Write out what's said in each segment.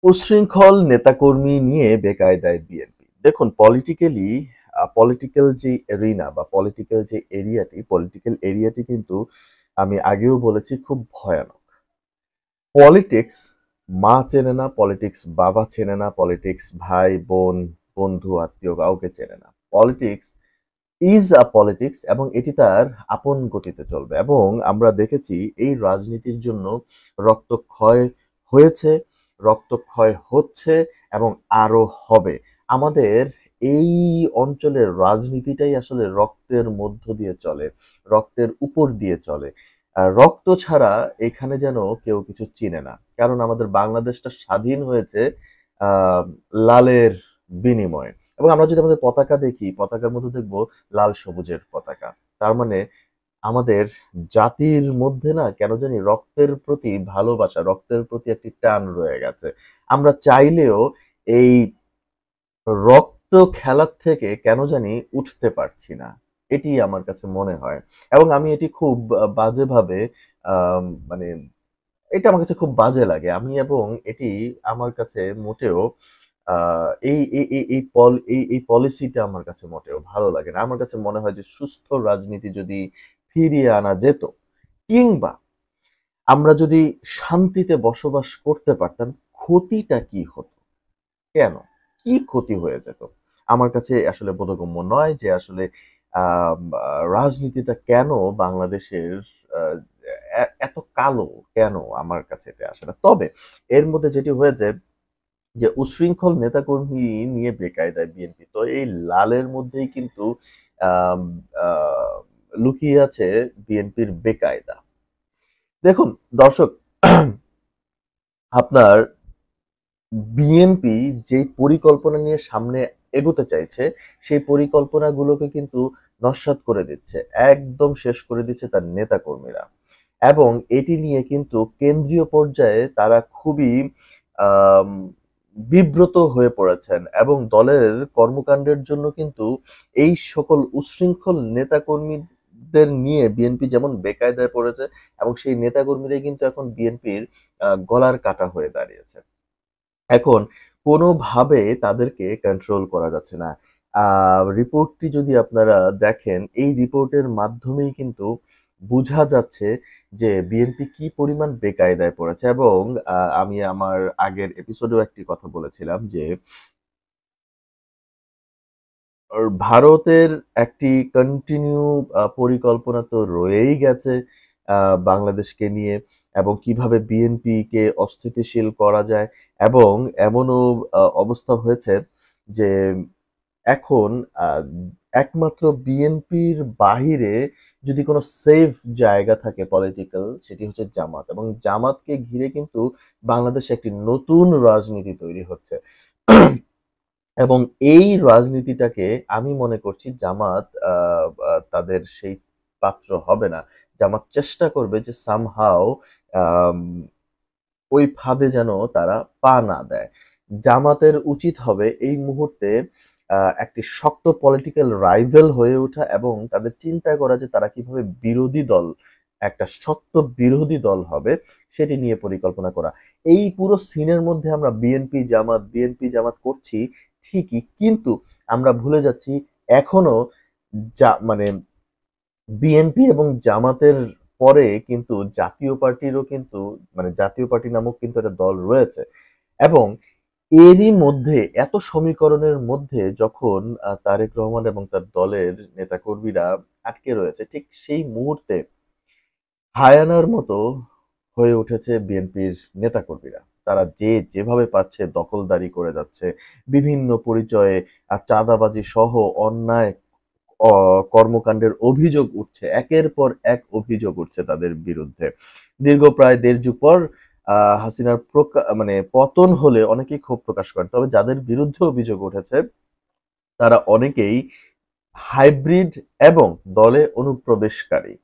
উচ্ছৃঙ্খল নেতাকর্মী নিয়ে বেকায়দায় বিএনপি। দেখুন পলিটিক্যাল যে এরিনা বা পলিটিক্যাল এরিয়াটি কিন্তু আমি আগেও বলেছি খুব ভয়ানক। পলিটিক্স মা চেনে না, পলিটিক্স বাবা চেনে না, পলিটিক্স ভাই বোন বন্ধু আত্মীয় কাউকে চেনে না। পলিটিক্স ইজ আ পলিটিক্স এবং এটি তার আপন গতিতে চলবে। এবং আমরা দেখেছি এই রাজনীতির জন্য রক্তক্ষয় হয়েছে, রক্তক্ষয় হচ্ছে এবং আরো হবে। আমাদের এই অঞ্চলের রাজনীতিটাই আসলে রক্তের মধ্য দিয়ে চলে, রক্তের উপর দিয়ে চলে। রক্ত ছাড়া এখানে যেন কেউ কিছু চিনে না। কারণ আমাদের বাংলাদেশটা স্বাধীন হয়েছে আহ লালের বিনিময়ে। এবং আমরা যদি আমাদের পতাকা দেখি, পতাকার মধ্যে দেখব লাল সবুজের পতাকা। তার মানে আমাদের জাতির মধ্যে না কেন জানি রক্তের প্রতি ভালোবাসা, রক্তের প্রতি একটি টান রয়ে গেছে। আমরা চাইলেও এই রক্ত খেলার থেকে কেন জানি উঠতে পারছি না। এটি আমার কাছে মনে হয়। এবং আমি এটি খুব বাজেভাবে মানে এটা আমার কাছে খুব বাজে লাগে। এবং এটি আমার কাছে মোটেও এই পলিসিটা আমার কাছে মোটেও ভালো লাগে না। আমার কাছে মনে হয় যে সুস্থ রাজনীতি যদি ফিরিয়ে আনা যেত, কিংবা আমরা যদি শান্তিতে বসবাস করতে পারতাম, ক্ষতিটা কি হতো? কেন? কি ক্ষতি হয়ে যেত? আমার কাছে আসলে বোধগম্য নয় যে আসলে রাজনীতিটা কেন বাংলাদেশের আ এত কালো কেন? আমার কাছে এটা আসে না। তবে এর মধ্যে যেটি হয়েছে যে উচ্ছৃঙ্খল নেতাকর্মী নিয়ে বেকায়দায় বিএনপি। তো এই লালের মধ্যেই কিন্তু আম আ লুকিয়ে আছে বিএনপির বেকায়দা। দেখুন দর্শক, আপনার বিএনপি যেই পরিকল্পনা নিয়ে সামনে এগোতে চাইছে, সেই পরিকল্পনাগুলোকে কিন্তু নস্যাৎ করে দিচ্ছে। একদম শেষ করে দিচ্ছে তার নেতাকর্মীরা। এবং এটি নিয়ে কিন্তু কেন্দ্রীয় পর্যায়ে তারা খুবই আম বিব্রত হয়ে পড়েছেন এবং দলের কর্মকাণ্ডের জন্য কিন্তু এই সকল উচ্ছৃঙ্খল নেতাকর্মীদের নিয়ে বিএনপি যেমন বেকায়দায় পড়েছে এবং সেই নেতাকর্মীরাই কিন্তু এখন বিএনপির গলার কাঁটা হয়ে দাঁড়িয়েছে। এখন কোনোভাবে তাদেরকে কন্ট্রোল করা যাচ্ছে না। রিপোর্টটি যদি আপনারা দেখেন, এই রিপোর্টের মাধ্যমেই কিন্তু বুঝা যাচ্ছে যে বিএনপি কি পরিমাণ বেকায়দায় পড়েছে। এবং আমি আমার আগের এপিসোডেও একটি কথা বলেছিলাম যে ভারতের একটি কন্টিনিউ পরিকল্পনা তো রয়েই গেছে বাংলাদেশকে নিয়ে, এবং কিভাবে বিএনপিকে অস্থিতিশীল করা যায়। এবং এমনও অবস্থা হয়েছে যে এখন আ একমাত্র বিএনপির বাহিরে যদি কোনো সেফ জায়গা থাকে পলিটিক্যাল, সেটি হচ্ছে জামাত। এবং জামাতকে ঘিরে কিন্তু বাংলাদেশে একটি নতুন রাজনীতি তৈরি হচ্ছে। এবং এই রাজনীতিটাকে আমি মনে করছি জামাত আ আ তাদের সেই পাত্র হবে না। জামাত চেষ্টা করবে যে somehow আম ওই ফাঁদে যেন তারা পা না দেয়। জামাতের উচিত হবে এই মুহূর্তে একটি শক্ত পলিটিক্যাল রাইভাল হয়ে ওঠা এবং তাদের চিন্তা করা যে তারা কিভাবে একটা শক্ত বিরোধী দল হবে সেটি নিয়ে পরিকল্পনা করা। এই পুরো সিনের মধ্যে আমরা বিএনপি জামাত করছি ঠিকই, কিন্তু আমরা ভুলে যাচ্ছি এখনো মানে বিএনপি এবং জামাতের পরে কিন্তু জাতীয় পার্টি নামক কিন্তু একটা দল রয়েছে। এবং এরই মধ্যে এত সমীকরণের মধ্যে যখন তারেক রহমান এবং তার দলের নেতাকর্মীরা আটকে রয়েছে, ঠিক সেই মুহূর্তে হায়ানার মতো হয়ে উঠেছে বিএনপির নেতাকর্মীরা। তারা যেভাবে পাচ্ছে দখলদারি করে যাচ্ছে। বিভিন্ন পরিচয়ে চাঁদাবাজি সহ অন্যায় অ কর্মকাণ্ডের অভিযোগ উঠছে। একের পর এক অভিযোগ উঠছে তাদের বিরুদ্ধে। দীর্ঘ প্রায় ১.৫ যুগ পর হাসিনার মানে পতন হলে অনেকেই ক্ষোভ প্রকাশ করেন। তবে যাদের বিরুদ্ধে অভিযোগ উঠেছে তারা অনেকেই হাইব্রিড এবং দলে অনুপ্রবেশকারী।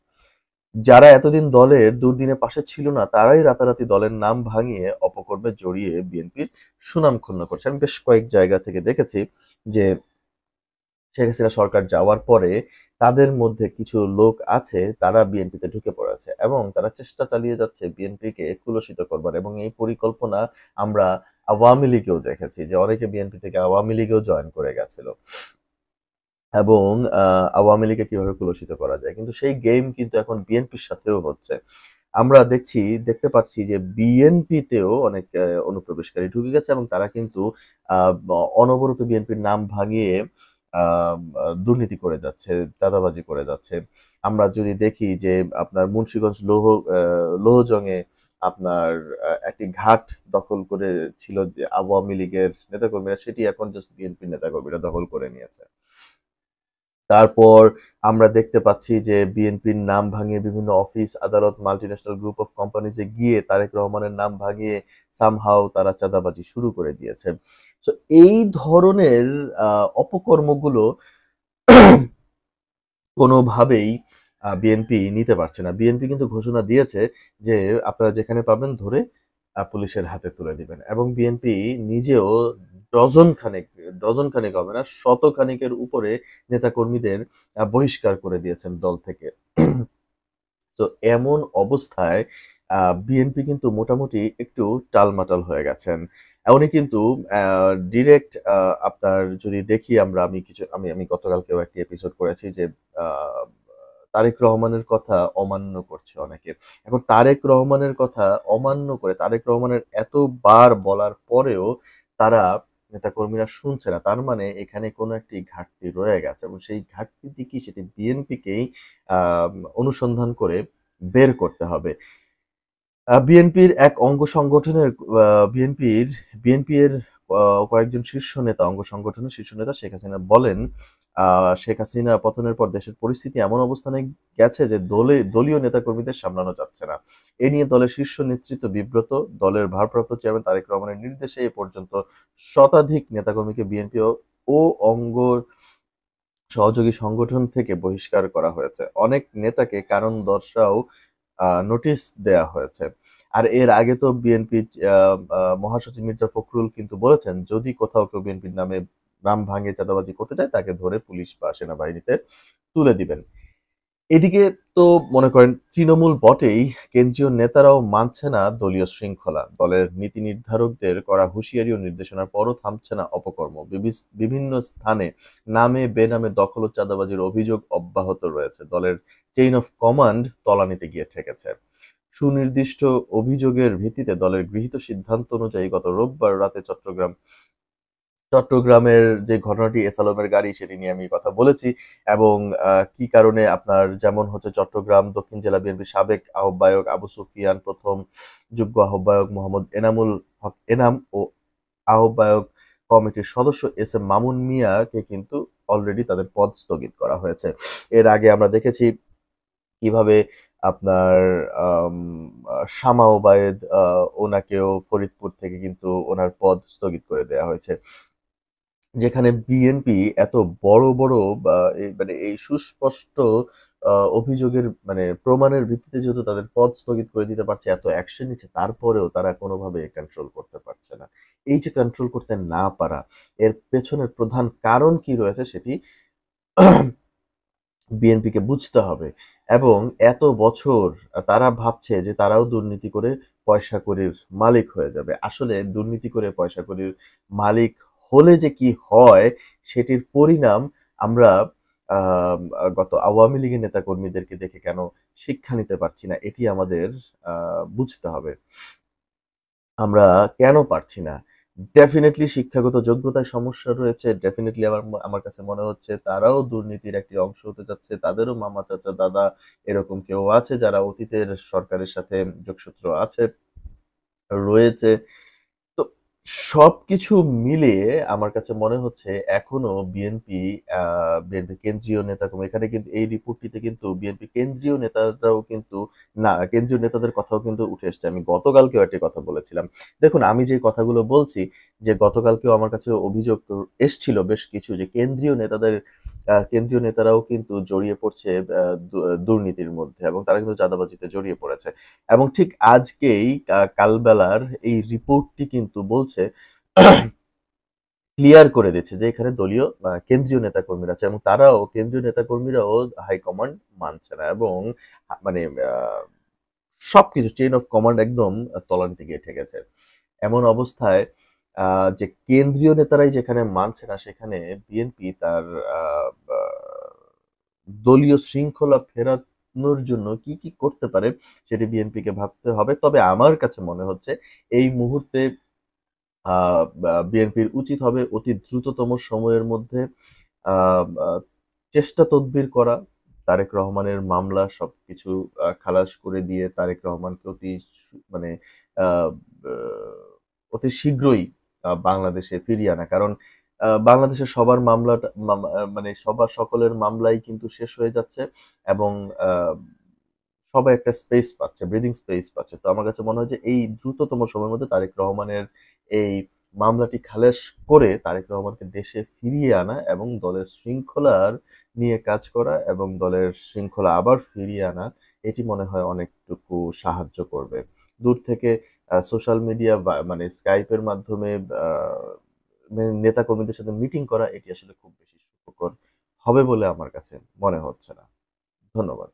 যারা এতদিন দলের দুর্দিনে পাশে ছিল না, তারাই রাতারাতি দলের নাম ভাঙিয়ে অপকর্মে জড়িয়ে বিএনপির সুনাম ক্ষুণ্ণ করছে। আমি বেশ কয়েক জায়গা থেকে দেখেছি যে শেখ হাসিনা সরকার যাওয়ার পরে তাদের মধ্যে কিছু লোক আছে তারা বিএনপিতে ঢুকে পড়েছে এবং তারা চেষ্টা চালিয়ে যাচ্ছে বিএনপিকে কুলসিত করবার। এবং এই পরিকল্পনা আমরা আওয়ামী লীগেও দেখেছি যে অনেকে বিএনপি থেকে আওয়ামী লীগেও জয়েন করে গেছিল এবং আওয়ামী লীগকে কিভাবে কলুষিত করা যায়। কিন্তু সেই গেম কিন্তু এখন বিএনপির সাথেও হচ্ছে। আমরা দেখতে পাচ্ছি যে বিএনপিতেও অনেক অনুপ্রবেশকারী ঢুকে গেছে এবং তারা কিন্তু আ ব অনবরত বিএনপির নাম ভাঙিয়ে আ আ দুর্নীতি করে যাচ্ছে, চাঁদাবাজি করে যাচ্ছে। আমরা যদি দেখি যে আপনার মুন্সিগঞ্জ লৌহজং-এ আপনার একটি ঘাট দখল করেছিল যে আওয়ামী লীগের নেতাকর্মীরা, সেটি এখন জাস্ট বিএনপির নেতাকর্মীরা দখল করে নিয়েছে। তারপর আমরা দেখতে পাচ্ছি যে বিএনপির নাম ভাঙিয়ে বিভিন্ন অফিস, আদালত, মাল্টিন্যাশনাল গ্রুপ অফ কোম্পানিজ এ গিয়ে তারেক রহমানের নাম ভাঙিয়ে সামহাউ তারা চাঁদাবাজি শুরু করে দিয়েছে। সো এই ধরনের আ অপকর্মগুলো কোনোভাবেই বিএনপি নিতে পারছে না। বিএনপি কিন্তু ঘোষণা দিয়েছে যে, আপনারা যেখানে পাবেন ধরে পুলিশের হাতে তুলে দিবেন। এবং বিএনপি নিজেও ডজন খানেক, ডজন খানেক হবে না, শতখানেকের উপরে নেতাকর্মীদের বহিষ্কার করে দিয়েছেন দল থেকে। তো এমন অবস্থায় বিএনপি কিন্তু মোটামুটি একটু টালমাটাল হয়ে গেছেন। উনি কিন্তু আ ডিরেক্ট আপনার যদি দেখি আমরা আমি গতকালকেও একটি এপিসোড করেছি যে আ তারেক রহমানের কথা অমান্য করছে অনেকে। এখন তারেক রহমানের কথা অমান্য করে তারেক রহমানের এতবার বলার পরেও তারা নেতাকর্মীরা শুনছে না। তার মানে এখানে কোনো একটি ঘাটতি রয়ে গেছে এবং সেই ঘাটতিটি কি সেটি বিএনপিকেই অনুসন্ধান করে বের করতে হবে। বিএনপির এক অঙ্গ সংগঠনের আ বিএনপির বিএনপি এর আ কয়েকজন শীর্ষ নেতা, অঙ্গ সংগঠনের শীর্ষ নেতা শেখ হাসিনা বলেন, আ শেখ হাসিনা পতনের পর দেশের পরিস্থিতি এমন অবস্থানে গেছে যে দলীয় নেতাকর্মীদের সামলানো যাচ্ছে না। এ নিয়ে দলের শীর্ষ নেতৃত্ব বিব্রত। দলের ভারপ্রাপ্ত চেয়ারম্যান তারেক রহমানের নির্দেশে এ পর্যন্ত শতাধিক নেতাকর্মীকে বিএনপি ও অঙ্গ সহযোগী সংগঠন থেকে বহিষ্কার করা হয়েছে। অনেক নেতাকে কারণ দর্শাও নোটিশ দেয়া হয়েছে। আর এর আগে তো বিএনপি আ আ মহাসচিব মির্জা ফখরুল কিন্তু বলেছেন, যদি কোথাও কেউ বিএনপির নাম ভাঙিয়ে চাঁদাবাজি করতে চায়, তাকে ধরে পুলিশ বা সেনাবাহিনীতে তুলে দিবেন। এদিকে তো মনে করেন তৃণমূল বটেই, কেন্দ্রীয় নেতারাও মানছে না দলীয় শৃঙ্খলা। দলের নীতি নির্ধারকদের করা হুঁশিয়ারি ও নির্দেশনার পরও থামছে না অপকর্ম। বিভিন্ন স্থানে নামে বেনামে দখল ও চাঁদাবাজির অভিযোগ অব্যাহত রয়েছে। দলের চেইন অফ কমান্ড তলানিতে গিয়ে ঠেকেছে। সুনির্দিষ্ট অভিযোগের ভিত্তিতে দলের গৃহীত সিদ্ধান্ত অনুযায়ী গত রোববার রাতে চট্টগ্রামের যে ঘটনাটি এসালমের গাড়ি, সেটি নিয়ে আমি কথা বলেছি এবং কি কারণে আপনার যেমন হচ্ছে চট্টগ্রাম দক্ষিণ জেলা বিএনপির সাবেক আহ্বায়ক আবু সুফিয়ান, ১ম যুগ্ম আহ্বায়ক মোহাম্মদ এনামুল হক এনাম ও আহ্বায়ক কমিটির সদস্য এস এম মামুন মিয়াকে কিন্তু অলরেডি তাদের পদ স্থগিত করা হয়েছে। এর আগে আমরা দেখেছি কিভাবে আপনার আম শামা ওবায়েদ, ওনাকেও ফরিদপুর থেকে কিন্তু ওনার পদ স্থগিত করে দেয়া হয়েছে। যেখানে বিএনপি এত বড় বা মানে এই সুস্পষ্ট অভিযোগের মানে প্রমাণের ভিত্তিতে যেহেতু তাদের পদ স্থগিত করে দিতে পারছে, এত অ্যাকশন নিচ্ছে, তারপরেও তারা কোনোভাবে কন্ট্রোল করতে পারছে না। এই যে কন্ট্রোল করতে না পারা, এর পেছনের প্রধান কারণ কি রয়েছে সেটি বিএনপিকে বুঝতে হবে এবং এত বছর তারা ভাবছে যে তারাও দুর্নীতি করে পয়সাকড়ির মালিক হয়ে যাবে। আসলে দুর্নীতি করে পয়সাকড়ির মালিক হলে যে কি হয় সেটির পরিণাম আমরা গত আওয়ামী লীগের নেতাকর্মীদেরকে দেখে কেন শিক্ষা নিতে পারছি না, এটি আমাদের বুঝতে হবে। আমরা কেন পারছি না? ডেফিনিটলি শিক্ষাগত যোগ্যতায় সমস্যা রয়েছে। ডেফিনিটলি আমার কাছে মনে হচ্ছে তারাও দুর্নীতির একটি অংশ হতে যাচ্ছে। তাদেরও মামা, চাচা, দাদা এরকম কেউ আছে যারা অতীতের সরকারের সাথে যোগসূত্র রয়েছে। তো সবকিছু মিলিয়ে আমার কাছে মনে হচ্ছে এখনো আ বিএনপি কেন্দ্রীয় নেতাকর্মী, এখানে কিন্তু এই রিপোর্টটিতে কিন্তু বিএনপি কেন্দ্রীয় নেতারাও কিন্তু না, কেন্দ্রীয় নেতাদের কথাও কিন্তু উঠে এসছে। আমি গতকালকেও একটি কথা বলেছিলাম। দেখুন, আমি যে কথাগুলো বলছি যে গতকালকেও আমার কাছে অভিযোগ এসছিল বেশ কিছু যে কেন্দ্রীয় নেতারাও কিন্তু জড়িয়ে পড়ছে আ দু দুর্নীতির মধ্যে এবং তারা কিন্তু চাঁদাবাজিতে জড়িয়ে পড়েছে। এবং ঠিক আজকেই কালবেলার এই রিপোর্টটি কিন্তু বলছে ক্লিয়ার করে দিচ্ছে যে এখানে দলীয় কেন্দ্রীয় নেতাকর্মীরা আছে এবং কেন্দ্রীয় নেতাকর্মীরাও হাইকমান্ড মানছে না এবং মানে আ সবকিছু চেইন অফ কমান্ড একদম তলানিতে গিয়ে ঠেকেছে। এমন অবস্থায় যে কেন্দ্রীয় নেতারাই যেখানে মানছে না সেখানে বিএনপি তার আহ, আহ, দলীয় শৃঙ্খলা ফেরানোর জন্য কি কি করতে পারে সেটি বিএনপিকে ভাবতে হবে। তবে আমার কাছে মনে হচ্ছে এই মুহূর্তে বিএনপির উচিত হবে অতি দ্রুততম সময়ের মধ্যে আহ, আহ, চেষ্টা তদবির করা, তারেক রহমানের মামলা সবকিছু খালাস করে দিয়ে তারেক রহমানকে মানে আহ, আহ, অতি শীঘ্রই বাংলাদেশে ফিরিয়ে আনা। কারণ বাংলাদেশের সবার মানে সবার সকলের মামলাই কিন্তু শেষ হয়ে যাচ্ছে এবং আহ, সবাই একটা স্পেস পাচ্ছে, ব্রিদিং স্পেস পাচ্ছে। তো আমার কাছে মনে হয় যে এই দ্রুততম সময়ের মধ্যে তারেক রহমানের এই মামলাটি খালাস করে তারেক রহমানকে দেশে ফিরিয়ে আনা এবং দলের শৃঙ্খলার নিয়ে কাজ করা এবং দলের শৃঙ্খলা আবার ফিরিয়ে আনা, এটি মনে হয় অনেকটুকু সাহায্য করবে। দূর থেকে সোশ্যাল মিডিয়া বা মানে স্কাইপের মাধ্যমে নেতা কর্মীদের সাথে মিটিং করা, এটি আসলে খুব বেশি সুখকর হবে বলে আমার কাছে মনে হচ্ছে না। ধন্যবাদ।